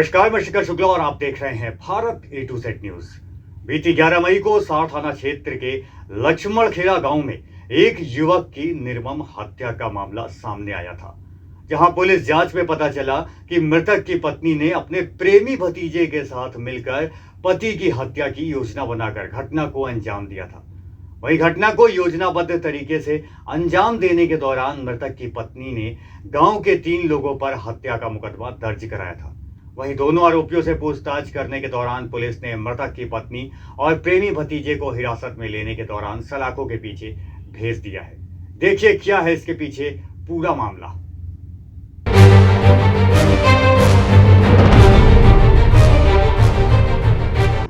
नमस्कार, मैं शिखर शुक्ला और आप देख रहे हैं Bharat A to Z news. बीती 11 मई को सार थाना क्षेत्र के लक्ष्मणखेड़ा गांव में एक युवक की निर्मम हत्या का मामला सामने आया था, जहां पुलिस जांच में पता चला कि मृतक की पत्नी ने अपने प्रेमी भतीजे के साथ मिलकर पति की हत्या की योजना बनाकर घटना को अंजाम दिया था। वहीं घटना को योजनाबद्ध तरीके से अंजाम देने के दौरान मृतक की पत्नी ने गांव के 3 लोगों पर हत्या का मुकदमा दर्ज कराया था। वहीं दोनों आरोपियों से पूछताछ करने के दौरान पुलिस ने मृतक की पत्नी और प्रेमी भतीजे को हिरासत में लेने के दौरान सलाखों के पीछे भेज दिया है। देखिए क्या है इसके पीछे पूरा मामला।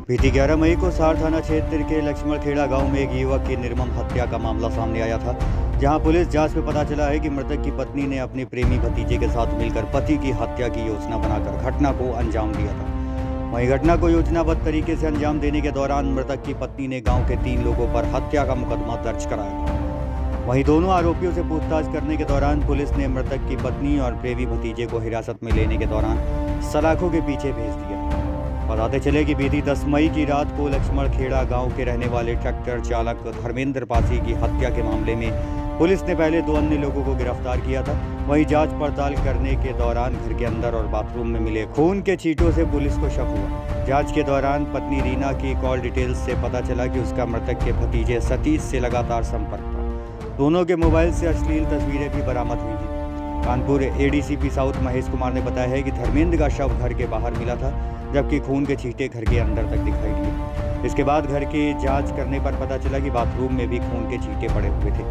बीती 11 मई को सार थाना क्षेत्र के लक्ष्मणखेड़ा गांव में एक युवक की निर्मम हत्या का मामला सामने आया था, जहां पुलिस जांच में पता चला है कि मृतक की पत्नी ने अपने प्रेमी भतीजे के साथ मिलकर पति की हत्या की योजना बनाकर घटना को अंजाम दिया था। वहीं घटना को योजनाबद्ध तरीके से अंजाम देने के दौरान मृतक की पत्नी ने गाँव के 3 लोगों पर हत्या का मुकदमा दर्ज कराया था। वहीं दोनों आरोपियों से पूछताछ करने के दौरान पुलिस ने मृतक की पत्नी और प्रेमी भतीजे को हिरासत में लेने के दौरान सलाखों के पीछे भेज दिया। बताते चले कि बीती 10 मई की रात को लक्ष्मणखेड़ा गांव के रहने वाले ट्रैक्टर चालक धर्मेंद्र पासी की हत्या के मामले में पुलिस ने पहले 2 अन्य लोगों को गिरफ्तार किया था। वहीं जांच पड़ताल करने के दौरान घर के अंदर और बाथरूम में मिले खून के छींटों से पुलिस को शक हुआ। जांच के दौरान पत्नी रीना की कॉल डिटेल्स से पता चला कि उसका मृतक के भतीजे सतीश से लगातार संपर्क था। दोनों के मोबाइल से अश्लील तस्वीरें भी बरामद हुई थी। कानपुर ADCP साउथ महेश कुमार ने बताया है कि धर्मेंद्र का शव घर के बाहर मिला था, जबकि खून के छींटे घर के अंदर तक दिखाई दिए। इसके बाद घर की जांच करने पर पता चला कि बाथरूम में भी खून के छींटे पड़े हुए थे।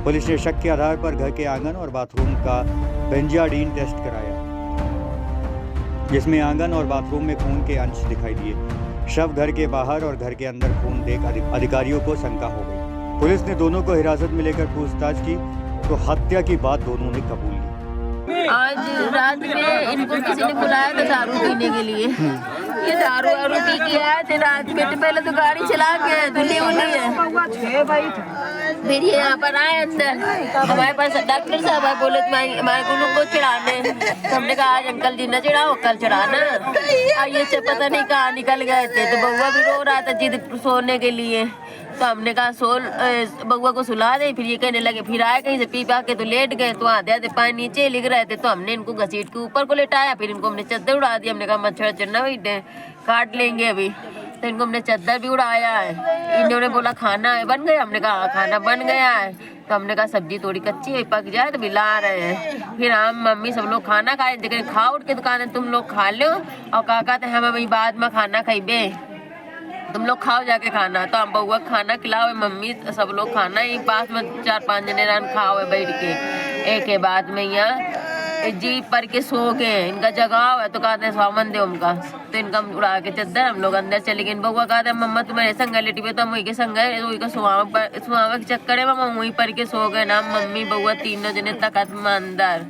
पुलिस ने शक के आधार पर घर के आंगन और बाथरूम का बेंजाडीन टेस्ट कराया, जिसमें आंगन और बाथरूम में खून के अंश दिखाई दिए। शव घर के बाहर और घर के अंदर खून देख अधिकारियों को शंका हो गई। पुलिस ने दोनों को हिरासत में लेकर पूछताछ की तो हत्या की बात दोनों ने कबूल ली। आज रात में इनको किसी ने बुलाया था दारू पीने के लिए। ये दारू पी के आए थे रात में। तो पहले तो गाड़ी चला के धुली उली है, फिर ये यहाँ पर आए अंदर। हमारे पास डॉक्टर साहब है, बोले हमारे ग्लूकोज चढ़ाने। तो हमने कहा आज अंकल जी न चढ़ाओ, कल चढ़ाना। और ये पता नहीं कहाँ निकल गए थे। तो बउआ भी रो रहा था जिद सोने के लिए। तो हमने कहा बउआ को सुला दे। फिर ये कहने लगे, फिर आए कहीं से पी पा के तो लेट गए। तो आधे आधे पानी नीचे लिख रहे थे। तो हमने इनको घसीट के ऊपर को लेटाया। फिर इनको हमने चद्दर उड़ा दी। हमने कहा मच्छर चढ़ना बैठे काट लेंगे अभी। तो इनको हमने चद्दर भी उड़ाया है। इन्होंने बोला खाना बन गया। हमने कहा खाना बन गया है। तो हमने कहा सब्जी थोड़ी कच्ची है, पक जाए तो मिला रहे हैं। फिर हम मम्मी सब लोग खाना खाए। देखे खाओ उठ के दुकान तुम लोग खा लो। और काका तो हम अभी बाद में खाना खाइबे, तुम लोग खाओ जाके खाना। तो हम बउआ खाना खिलाओ, मम्मी सब लोग खाना एक पास में 4-5 जने रान खाओ है बैठ के। एक के बाद में यहाँ जीप पर के सो गए। इनका जगाव है तो कहते हैं सामान दे उनका। तो इनका उड़ा के चद्दर हम लोग अंदर चले गए। बउआ कहते हैं मम्मा तुम्हारे संग लेटी पे। तो हम वही के संग वही का सुहावा के चक्कर है मम्मा वहीं पर के सो गए ना। मम्मी बउआ 3 जने तकत में अंदर।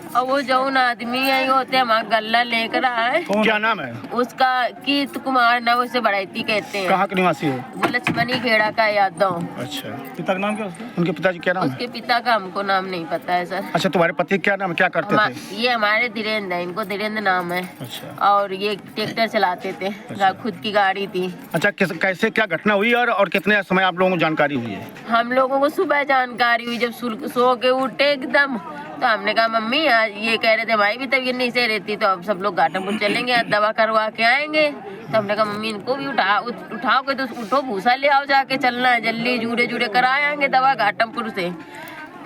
और वो जौन आदमी है होते हमारा गल्ला लेकर आए। क्या नाम है उसका? कीर्त कुमार ना, उसे बड़ैती कहते हैं। कहाँ के निवासी है? वो लक्ष्मणी खेड़ा का यादव। अच्छा, पिता का नाम क्या है? उनके पिताजी क्या नाम है? उसके पिता का हमको नाम नहीं पता है सर। अच्छा, तुम्हारे पति क्या नाम है, क्या करते थे? ये हमारे धीरेन्द्र है, इनको धीरेन्द्र नाम है। अच्छा। और ये ट्रैक्टर चलाते थे। अच्छा। खुद की गाड़ी थी। अच्छा, कैसे क्या घटना हुई और कितने समय आप लोगों को जानकारी हुई है? हम लोगों को सुबह जानकारी हुई, जब सो के उठे एकदम। तो हमने कहा मम्मी ये कह रहे थे हमारी भी तबीयत नहीं सही रहती, तो अब सब लोग घाटमपुर चलेंगे दवा करवा के आएंगे। तो हमने कहा मम्मी इनको भी उठाओ के तो उठो, भूसा ले आओ, जाके चलना है जल्दी, जूड़े करा आएंगे दवा घाटमपुर से।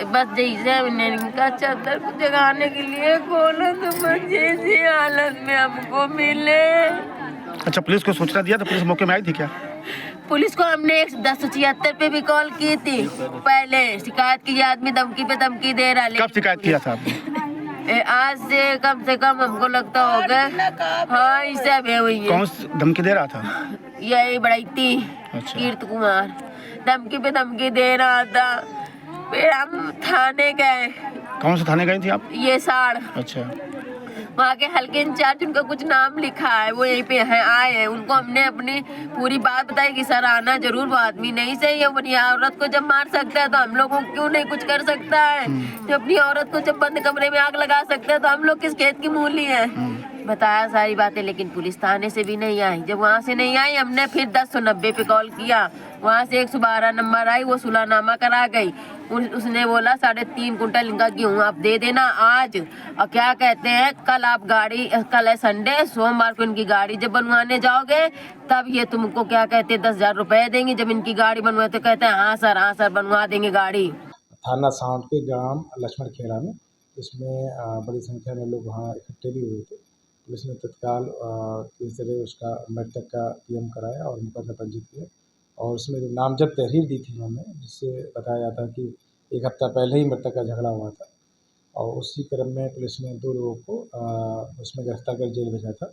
बस जैसे इनका चद्दर को जगाने के लिए खोला तो बस जैसी हालत में हमको मिले। अच्छा, पुलिस को सूचना दिया तो पुलिस मौके में आई थी क्या? पुलिस को हमने 110-76 पे भी कॉल की थी पहले। शिकायत की आदमी धमकी पे धमकी दे रहा है। कब शिकायत किया था आपने? आज से कम हमको लगता होगा। हाँ, इससे अभी हुई है। कौन धमकी दे रहा था? यही बड़ैती। अच्छा। कीर्त कुमार धमकी पे धमकी दे रहा था। फिर हम थाने गए। कौन से थाने गई थी आप? ये साड़। अच्छा। वहाँ के हल्के इंचार्ज, उनका कुछ नाम लिखा है, वो यहीं पे है आए हैं। उनको हमने अपनी पूरी बात बताई कि सर आना जरूर, वो आदमी नहीं सही है। अपनी औरत को जब मार सकता है तो हम लोगों को क्यों नहीं कुछ कर सकता है? जब अपनी औरत को जब बंद कमरे में आग लगा सकता है तो हम लोग किस खेत की मूली है? बताया सारी बातें, लेकिन पुलिस थाने से भी नहीं आई। जब वहाँ से नहीं आई, हमने फिर 1090 पे कॉल किया। वहाँ से 112 नंबर आई, वो सुलहनामा करा गई। उसने बोला 3.5 कुंटल इनका गेहूँ आप दे देना आज, और क्या कहते हैं कल आप गाड़ी, कल है संडे, सोमवार को इनकी गाड़ी जब बनवाने जाओगे तब ये तुमको क्या कहते हैं 10,000 रुपए देंगे। जब इनकी गाड़ी बनवाए तो कहते हैं हाँ सर बनवा देंगे गाड़ी। थाना साउंड के ग्राम लक्ष्मण खेड़ा में, इसमें बड़ी संख्या में लोग वहाँ इकट्ठे भी हुए थे। पुलिस ने तत्काल किस तरह उसका मृतक का पीएम कराया और मुकदमा पंजीकृत किया, और उसमें जो नामजद तहरीर दी थी उन्होंने, जिससे बताया था कि 1 हफ्ता पहले ही मृतक का झगड़ा हुआ था, और उसी क्रम में पुलिस ने 2 लोगों को उसमें गिरफ्तार कर जेल भेजा था।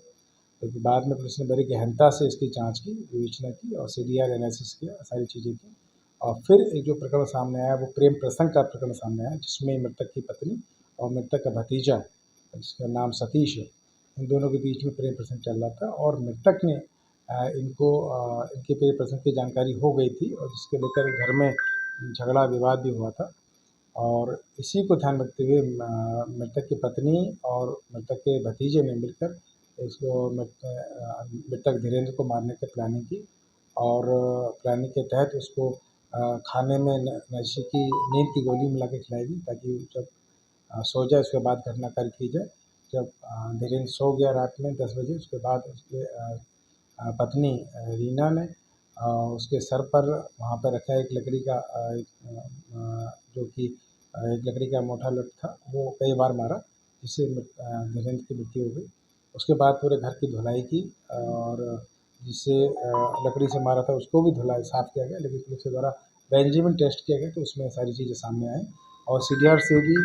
लेकिन बाद में पुलिस ने बड़ी गहनता से इसकी जांच की, विवेचना की और CDR एनालिसिस किया, सारी चीज़ें की, और फिर एक जो प्रकरण सामने आया वो प्रेम प्रसंग का प्रकरण सामने आया, जिसमें मृतक की पत्नी और मृतक का भतीजा, जिसका नाम सतीश है, इन दोनों के बीच में प्रेम प्रसंग चल रहा था, और मृतक ने इनके प्रेम प्रसंग की जानकारी हो गई थी, और जिसके लेकर घर में झगड़ा विवाद भी हुआ था। और इसी को ध्यान रखते हुए मृतक की पत्नी और मृतक के भतीजे ने मिलकर इसको मृतक धीरेन्द्र को मारने की प्लानिंग की, और प्लानिंग के तहत उसको खाने में नशे की नींद की गोली मिला के खिलाई दी, ताकि जब सो जाए उसके बाद घटना कार्य की जाए। जब धीरेन्द्र सो गया रात में 10 बजे, उसके बाद उसके पत्नी रीना ने उसके सर पर वहाँ पर रखा एक लकड़ी का जो कि एक लकड़ी का मोटा लठ था, वो कई बार मारा, जिससे धीरेन्द्र की मृत्यु हो गई। उसके बाद पूरे घर की धुलाई की, और जिससे लकड़ी से मारा था उसको भी धुलाई साफ़ किया गया, लेकिन पुलिस के द्वारा बेंजीन टेस्ट किया गया तो उसमें सारी चीज़ें सामने आई, और CDR से भी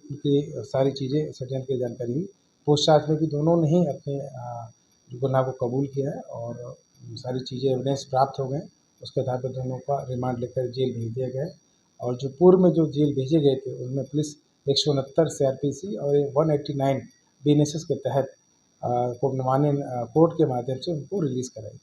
उनकी सारी चीज़ें षड्यंत्र की जानकारी हुई। पूछताछ में भी दोनों ने ही अपने गुनाह को कबूल किया है, और सारी चीज़ें एविडेंस प्राप्त हो गए। उसके आधार पर दोनों का रिमांड लेकर जेल भेज दिया गया है, और जो पूर्व में जो जेल भेजे गए थे उनमें पुलिस 169 CRPC और 189 BNSS के तहत कोर्ट के माध्यम से उनको रिलीज़ कराई।